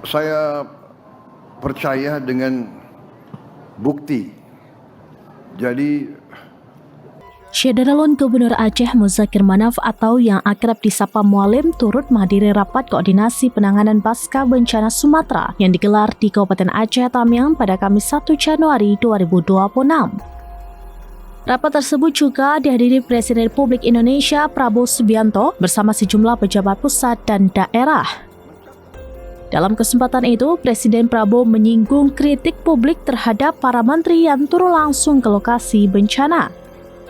Saya percaya dengan bukti. Jadi Syederalun Gubernur Aceh Muzakir Manaf atau yang akrab disapa Mualim turut menghadiri rapat koordinasi penanganan pasca bencana Sumatera yang digelar di Kabupaten Aceh Tamiang pada Kamis 1 Januari 2026. Rapat tersebut juga dihadiri Presiden Republik Indonesia Prabowo Subianto bersama sejumlah pejabat pusat dan daerah. Dalam kesempatan itu, Presiden Prabowo menyinggung kritik publik terhadap para menteri yang turun langsung ke lokasi bencana.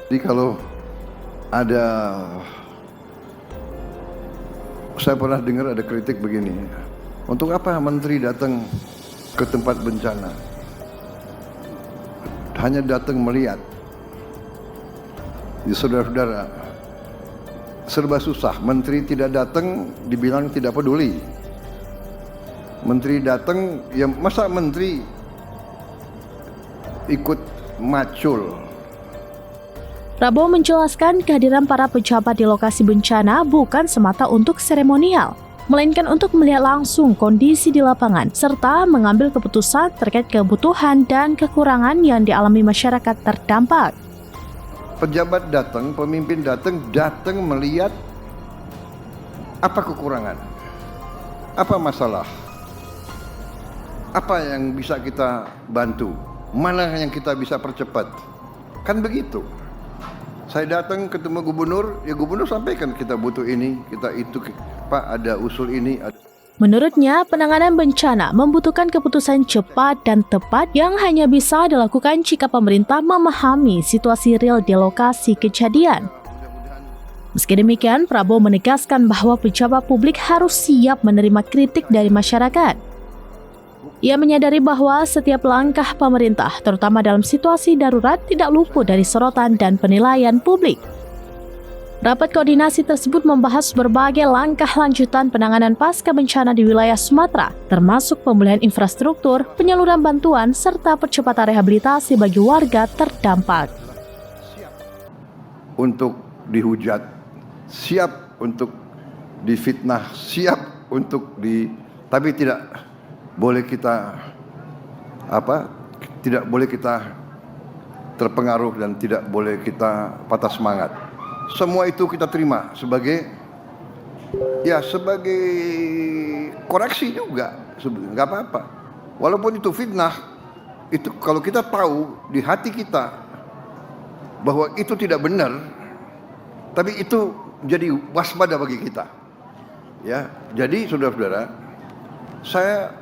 Jadi kalau ada, saya pernah dengar ada kritik begini, untuk apa menteri datang ke tempat bencana? Hanya datang melihat. Ya, saudara-saudara, serba susah. Menteri tidak datang dibilang tidak peduli. Menteri datang, ya masa menteri ikut macul? Prabowo menjelaskan kehadiran para pejabat di lokasi bencana bukan semata untuk seremonial, melainkan untuk melihat langsung kondisi di lapangan, serta mengambil keputusan terkait kebutuhan dan kekurangan yang dialami masyarakat terdampak. Pejabat datang, pemimpin datang melihat apa kekurangan, apa masalah, apa yang bisa kita bantu, mana yang kita bisa percepat. Kan begitu. Saya datang ketemu gubernur, ya gubernur sampaikan kita butuh ini, kita itu, Pak ada usul ini. Menurutnya, penanganan bencana membutuhkan keputusan cepat dan tepat yang hanya bisa dilakukan jika pemerintah memahami situasi real di lokasi kejadian. Meski demikian, Prabowo menegaskan bahwa pejabat publik harus siap menerima kritik dari masyarakat. Ia menyadari bahwa setiap langkah pemerintah, terutama dalam situasi darurat, tidak luput dari sorotan dan penilaian publik. Rapat koordinasi tersebut membahas berbagai langkah lanjutan penanganan pasca bencana di wilayah Sumatera, termasuk pemulihan infrastruktur, penyaluran bantuan, serta percepatan rehabilitasi bagi warga terdampak. Untuk dihujat, siap untuk difitnah, siap untuk tapi tidak boleh kita tidak boleh kita terpengaruh dan tidak boleh kita patah semangat. Semua itu kita terima sebagai koreksi juga, nggak apa-apa. Walaupun itu fitnah, itu kalau kita tahu di hati kita bahwa itu tidak benar, tapi itu jadi waspada bagi kita. Ya, jadi saudara-saudara, saya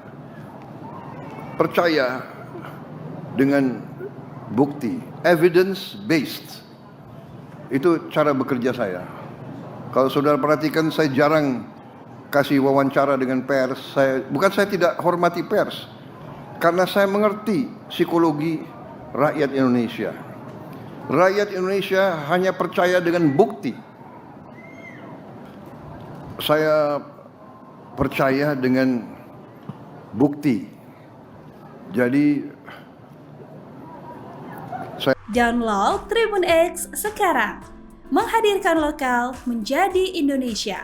percaya dengan bukti, evidence based. Itu cara bekerja saya. Kalau saudara perhatikan, saya jarang kasih wawancara dengan pers. Saya tidak hormati pers, karena saya mengerti psikologi rakyat Indonesia. Rakyat Indonesia hanya percaya dengan bukti. Saya percaya dengan bukti. Jadi download Tribun X sekarang, menghadirkan lokal menjadi Indonesia.